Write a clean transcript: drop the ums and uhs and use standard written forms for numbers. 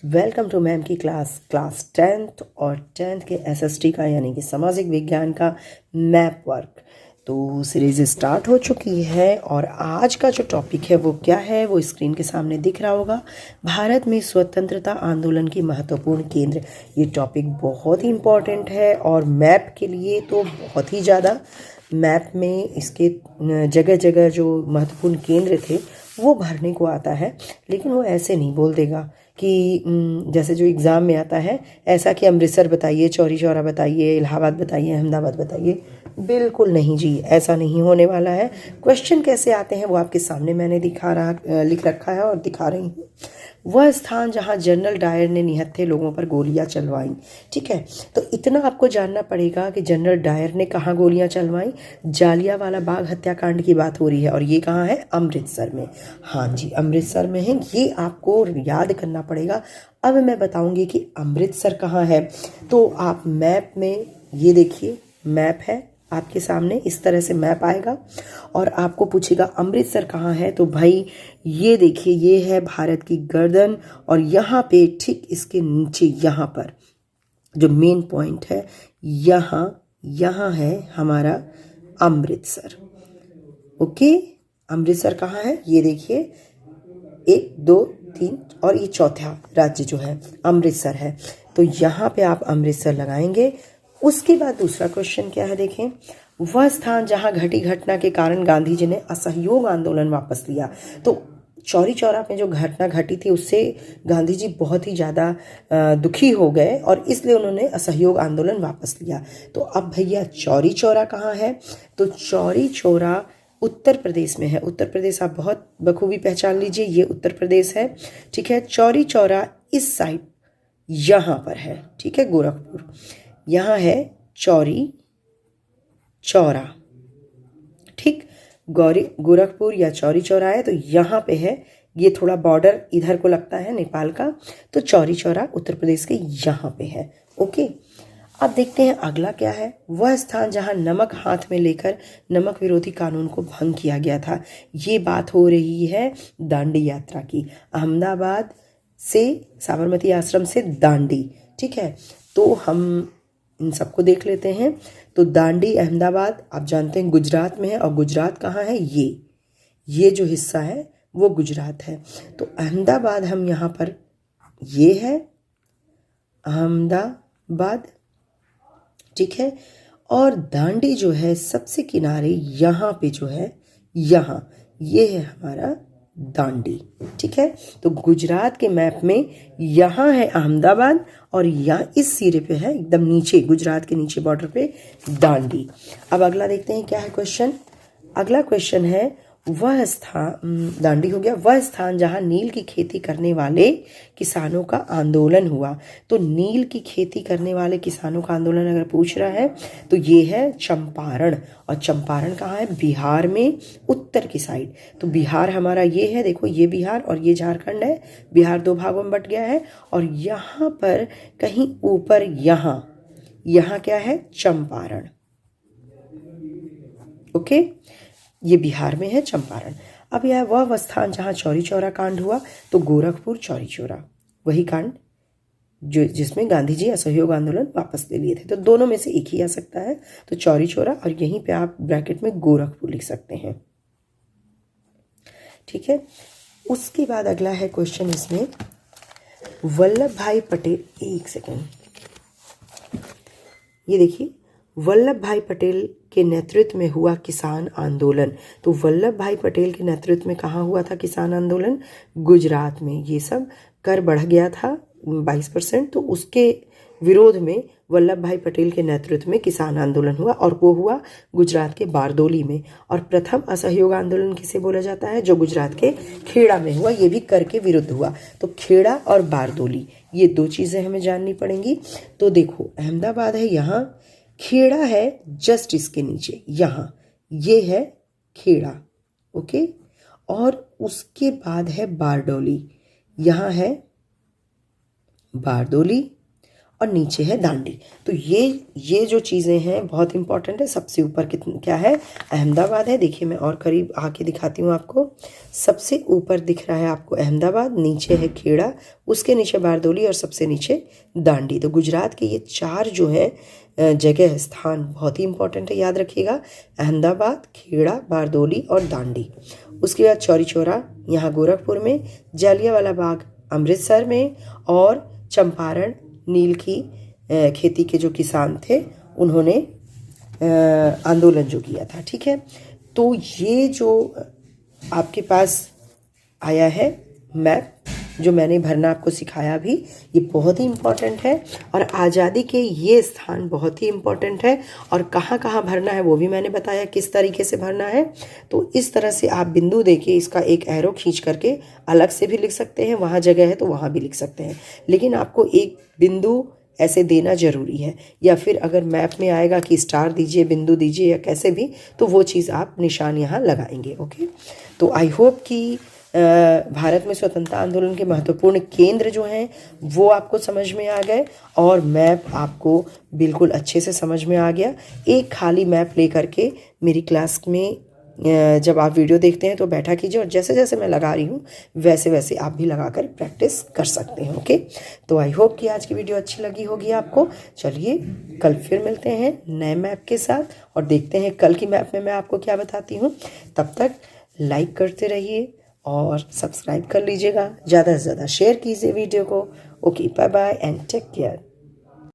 Welcome to ma'am की class 10th और 10th के एसएसटी का यानी कि सामाजिक विज्ञान का मैप वर्क। तो सीरीज स्टार्ट हो चुकी है और आज का जो टॉपिक है वो क्या है वो स्क्रीन के सामने दिख रहा होगा। भारत में स्वतंत्रता आंदोलन की महत्वपूर्ण केंद्र। ये टॉपिक बहुत ही इम्पॉर्टेंट है और मैप के लिए तो बहुत ही ज़्यादा। मैप में इसके जगह जगह जो महत्वपूर्ण केंद्र थे वो भरने को आता है, लेकिन वो ऐसे नहीं बोल देगा कि जैसे जो एग्ज़ाम में आता है ऐसा कि अमृतसर बताइए, चौरी चौरा बताइए, इलाहाबाद बताइए, अहमदाबाद बताइए। बिल्कुल नहीं जी, ऐसा नहीं होने वाला है। क्वेश्चन कैसे आते हैं वो आपके सामने मैंने लिख रखा है और दिखा रही हूँ। वह स्थान जहाँ जनरल डायर ने निहत्थे लोगों पर गोलियां चलवाईं। ठीक है, तो इतना आपको जानना पड़ेगा कि जनरल डायर ने कहाँ गोलियां चलवाईं। जालियांवाला बाग हत्याकांड की बात हो रही है और ये कहाँ है? अमृतसर में। हाँ जी, अमृतसर में है, ये आपको याद करना पड़ेगा। अब मैं बताऊंगी कि अमृतसर कहाँ है। तो आप मैप में ये देखिए, मैप है आपके सामने, इस तरह से मैप आएगा और आपको पूछेगा अमृतसर कहाँ है। तो भाई ये देखिए, ये है भारत की गर्दन और यहाँ पे ठीक इसके नीचे यहाँ पर जो मेन पॉइंट है, यहाँ है हमारा अमृतसर। ओके, अमृतसर कहाँ है ये देखिए, 1 2 3 और ये चौथा राज्य जो है अमृतसर है। तो यहाँ पे आप अमृतसर लगाएंगे। उसके बाद दूसरा क्वेश्चन क्या है देखें, वह स्थान जहाँ घटी घटना के कारण गांधी जी ने असहयोग आंदोलन वापस लिया। तो चौरी चौरा में जो घटना घटी थी उससे गांधी जी बहुत ही ज़्यादा दुखी हो गए और इसलिए उन्होंने असहयोग आंदोलन वापस लिया। तो अब भैया चौरी चौरा कहाँ है? तो चौरी चौरा उत्तर प्रदेश में है। उत्तर प्रदेश आप बहुत बखूबी पहचान लीजिए, ये उत्तर प्रदेश है। ठीक है, चौरी चौरा इस साइड यहाँ पर है। ठीक है, गोरखपुर यहाँ है चौरी चौरा। ठीक, गोरखपुर या चौरी चौरा है तो यहाँ पे है। ये थोड़ा बॉर्डर इधर को लगता है नेपाल का। तो चौरी चौरा उत्तर प्रदेश के यहाँ पे है। ओके, अब देखते हैं अगला क्या है। वह स्थान जहां नमक हाथ में लेकर नमक विरोधी कानून को भंग किया गया था। ये बात हो रही है दांडी यात्रा की, अहमदाबाद से साबरमती आश्रम से दांडी। ठीक है, तो हम इन सबको देख लेते हैं। तो दांडी अहमदाबाद आप जानते हैं गुजरात में है और गुजरात कहाँ है? ये जो हिस्सा है वो गुजरात है। तो अहमदाबाद हम यहाँ पर, ये है अहमदाबाद। ठीक है, और दांडी जो है सबसे किनारे यहाँ पे जो है, यहाँ ये है हमारा दांडी। ठीक है, तो गुजरात के मैप में यहाँ है अहमदाबाद और यहाँ इस सिरे पे है एकदम नीचे, गुजरात के नीचे बॉर्डर पे दांडी। अब अगला देखते हैं क्या है क्वेश्चन। अगला क्वेश्चन है, वह स्थान, दांडी हो गया, वह स्थान जहां नील की खेती करने वाले किसानों का आंदोलन हुआ। तो नील की खेती करने वाले किसानों का आंदोलन अगर पूछ रहा है तो ये है चंपारण। और चंपारण कहाँ है? बिहार में, उत्तर की साइड। तो बिहार हमारा ये है, देखो ये बिहार और ये झारखंड है। बिहार 2 भागों में बट गया है और यहाँ पर कहीं ऊपर यहाँ क्या है? चंपारण। ओके, ये बिहार में है चंपारण। अब यह वह स्थान जहाँ चौरी चौरा कांड हुआ। तो गोरखपुर चौरी चौरा, वही कांड जो जिसमें गांधी जी असहयोग आंदोलन वापस ले लिए थे। तो दोनों में से एक ही आ सकता है, तो चौरी चौरा, और यहीं पे आप ब्रैकेट में गोरखपुर लिख सकते हैं। ठीक है, उसके बाद अगला है क्वेश्चन इसमें, वल्लभ भाई पटेल, एक सेकेंड, ये देखिए, वल्लभ भाई पटेल के नेतृत्व में हुआ किसान आंदोलन। तो वल्लभ भाई पटेल के नेतृत्व में कहाँ हुआ था किसान आंदोलन? गुजरात में। ये सब कर बढ़ गया था 22%, तो उसके विरोध में वल्लभ भाई पटेल के नेतृत्व में किसान आंदोलन हुआ और वो हुआ गुजरात के बारदोली में। और प्रथम असहयोग आंदोलन किसे बोला जाता है? जो गुजरात के खेड़ा में हुआ, ये भी कर के विरुद्ध हुआ। तो खेड़ा और बारदोली, ये 2 चीज़ें हमें जाननी पड़ेंगी। तो देखो, अहमदाबाद है यहाँ, खेड़ा है जस्ट इसके नीचे यहाँ, ये है खेड़ा। ओके, और उसके बाद है बारडोली, यहाँ है बारदोली और नीचे है दांडी। तो ये जो चीज़ें हैं बहुत इंपॉर्टेंट है। सबसे ऊपर क्या है, अहमदाबाद है। देखिए मैं और करीब आके दिखाती हूँ आपको। सबसे ऊपर दिख रहा है आपको अहमदाबाद, नीचे है खेड़ा, उसके नीचे बारदोली और सबसे नीचे दांडी। तो गुजरात के ये 4 जो है जगह स्थान बहुत ही इंपॉर्टेंट है, याद रखिएगा। अहमदाबाद, खेड़ा, बारदोली और दांडी। उसके बाद चौरी चौरा यहाँ गोरखपुर में, जालियांवाला बाग अमृतसर में, और चंपारण नील की खेती के जो किसान थे उन्होंने आंदोलन जो किया था। ठीक है, तो ये जो आपके पास आया है मैप जो मैंने भरना आपको सिखाया भी, ये बहुत ही इम्पॉर्टेंट है। और आज़ादी के ये स्थान बहुत ही इम्पॉर्टेंट है, और कहाँ कहाँ भरना है वो भी मैंने बताया किस तरीके से भरना है। तो इस तरह से आप बिंदु देखिए, इसका एक एरो खींच करके अलग से भी लिख सकते हैं, वहाँ जगह है तो वहाँ भी लिख सकते हैं, लेकिन आपको एक बिंदु ऐसे देना ज़रूरी है। या फिर अगर मैप में आएगा कि स्टार दीजिए, बिंदु दीजिए, या कैसे भी, तो वो चीज़ आप निशान यहाँ लगाएंगे। ओके, तो आई होप कि भारत में स्वतंत्रता आंदोलन के महत्वपूर्ण केंद्र जो हैं वो आपको समझ में आ गए, और मैप आपको बिल्कुल अच्छे से समझ में आ गया। एक खाली मैप ले करके मेरी क्लास में जब आप वीडियो देखते हैं तो बैठा कीजिए, और जैसे जैसे मैं लगा रही हूँ वैसे वैसे आप भी लगाकर प्रैक्टिस कर सकते हैं। ओके, तो आई होप कि आज की वीडियो अच्छी लगी होगी आपको। चलिए कल फिर मिलते हैं नए मैप के साथ, और देखते हैं कल की मैप में मैं आपको क्या बताती हूँ। तब तक लाइक करते रहिए और सब्सक्राइब कर लीजिएगा, ज़्यादा से ज़्यादा शेयर कीजिए वीडियो को। Okay, bye bye and take care.